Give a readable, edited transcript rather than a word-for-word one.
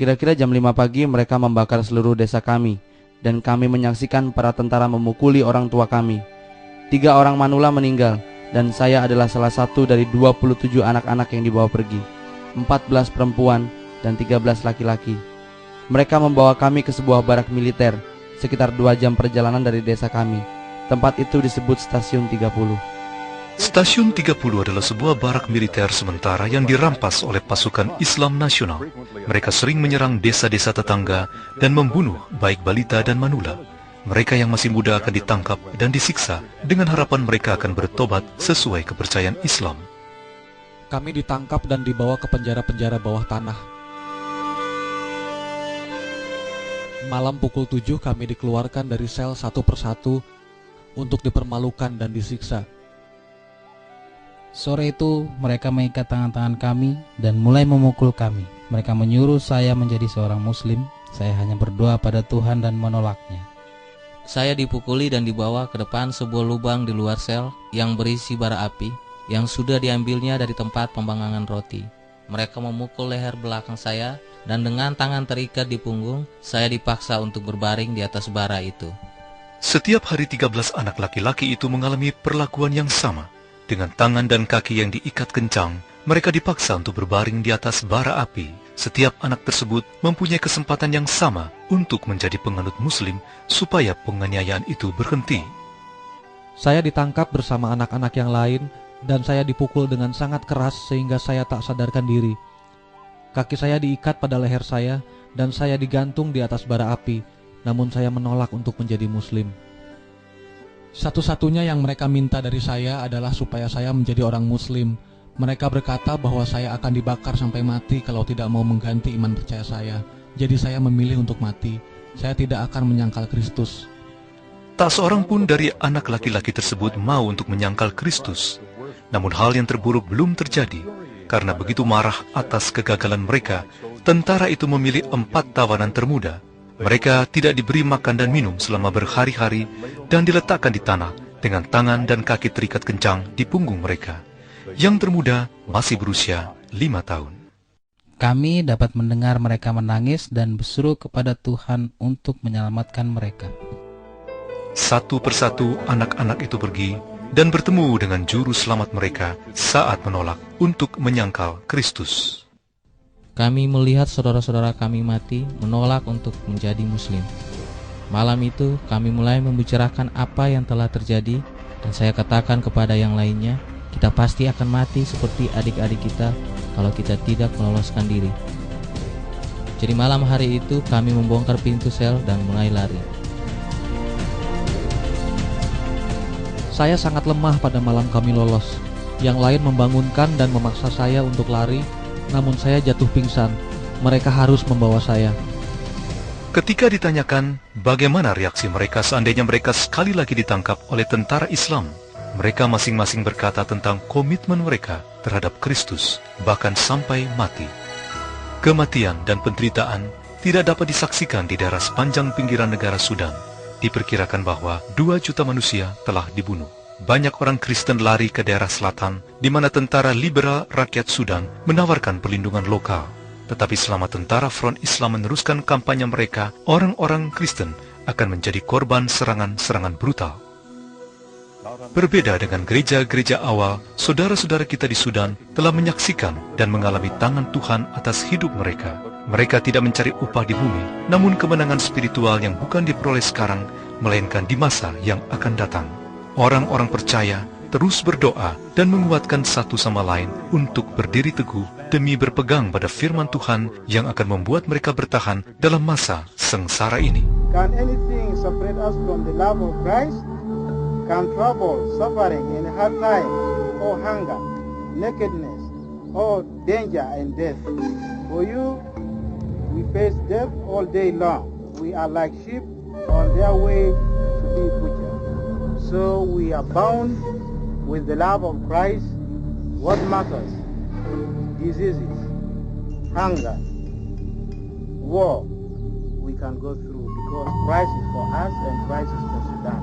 Kira-kira jam 5 pagi mereka membakar seluruh desa kami, dan kami menyaksikan para tentara memukuli orang tua kami. 3 orang manula meninggal, dan saya adalah salah satu dari 27 anak-anak yang dibawa pergi, 14 perempuan dan 13 laki-laki. Mereka membawa kami ke sebuah barak militer, sekitar 2 jam perjalanan dari desa kami. Tempat itu disebut Stasiun 30. Stasiun 30 adalah sebuah barak militer sementara yang dirampas oleh pasukan Islam Nasional. Mereka sering menyerang desa-desa tetangga dan membunuh baik balita dan manula. Mereka yang masih muda akan ditangkap dan disiksa dengan harapan mereka akan bertobat sesuai kepercayaan Islam. Kami ditangkap dan dibawa ke penjara-penjara bawah tanah. Malam pukul 7 kami dikeluarkan dari sel satu persatu untuk dipermalukan dan disiksa. Sore itu mereka mengikat tangan-tangan kami dan mulai memukul kami. Mereka menyuruh saya menjadi seorang muslim. Saya hanya berdoa pada Tuhan dan menolaknya. Saya dipukuli dan dibawa ke depan sebuah lubang di luar sel yang berisi bara api yang sudah diambilnya dari tempat pembanggangan roti. Mereka memukul leher belakang saya dan dengan tangan terikat di punggung, saya dipaksa untuk berbaring di atas bara itu. Setiap hari 13 anak laki-laki itu mengalami perlakuan yang sama. Dengan tangan dan kaki yang diikat kencang, mereka dipaksa untuk berbaring di atas bara api. Setiap anak tersebut mempunyai kesempatan yang sama untuk menjadi penganut muslim supaya penganiayaan itu berhenti. Saya ditangkap bersama anak-anak yang lain dan saya dipukul dengan sangat keras sehingga saya tak sadarkan diri. Kaki saya diikat pada leher saya dan saya digantung di atas bara api, namun saya menolak untuk menjadi muslim. Satu-satunya yang mereka minta dari saya adalah supaya saya menjadi orang muslim. Mereka berkata bahwa saya akan dibakar sampai mati kalau tidak mau mengganti iman percaya saya. Jadi saya memilih untuk mati. Saya tidak akan menyangkal Kristus. Tak seorang pun dari anak laki-laki tersebut mau untuk menyangkal Kristus. Namun hal yang terburuk belum terjadi. Karena begitu marah atas kegagalan mereka, tentara itu memilih 4 tawanan termuda. Mereka tidak diberi makan dan minum selama berhari-hari dan diletakkan di tanah dengan tangan dan kaki terikat kencang di punggung mereka. Yang termuda masih berusia 5 tahun. Kami dapat mendengar mereka menangis dan berseru kepada Tuhan untuk menyelamatkan mereka. Satu persatu anak-anak itu pergi dan bertemu dengan juru selamat mereka saat menolak untuk menyangkal Kristus. Kami melihat saudara-saudara kami mati menolak untuk menjadi muslim. Malam itu kami mulai membicarakan apa yang telah terjadi dan saya katakan kepada yang lainnya, kita pasti akan mati seperti adik-adik kita kalau kita tidak meloloskan diri. Jadi malam hari itu kami membongkar pintu sel dan mulai lari. Saya sangat lemah pada malam kami lolos. Yang lain membangunkan dan memaksa saya untuk lari, namun saya jatuh pingsan. Mereka harus membawa saya. Ketika ditanyakan bagaimana reaksi mereka seandainya mereka sekali lagi ditangkap oleh tentara Islam, mereka masing-masing berkata tentang komitmen mereka terhadap Kristus, bahkan sampai mati. Kematian dan penderitaan tidak dapat disaksikan di daerah sepanjang pinggiran negara Sudan. Diperkirakan bahwa 2 juta manusia telah dibunuh. Banyak orang Kristen lari ke daerah selatan, di mana tentara liberal rakyat Sudan menawarkan perlindungan lokal. Tetapi selama tentara Front Islam meneruskan kampanye mereka, orang-orang Kristen akan menjadi korban serangan-serangan brutal. Berbeda dengan gereja-gereja awal, saudara-saudara kita di Sudan telah menyaksikan dan mengalami tangan Tuhan atas hidup mereka. Mereka tidak mencari upah di bumi, namun kemenangan spiritual yang bukan diperoleh sekarang, melainkan di masa yang akan datang. Orang-orang percaya terus berdoa dan menguatkan satu sama lain untuk berdiri teguh demi berpegang pada firman Tuhan yang akan membuat mereka bertahan dalam masa sengsara ini. Can anything separate us from the love of Christ? Can trouble, suffering, and hard time, or hunger, nakedness, or danger and death? For you, we face death all day long. We are like sheep on their way to be butchered. So we are bound with the love of Christ. What matters? Diseases, hunger, war, we can go through because Christ is for us and Christ is for Sudan.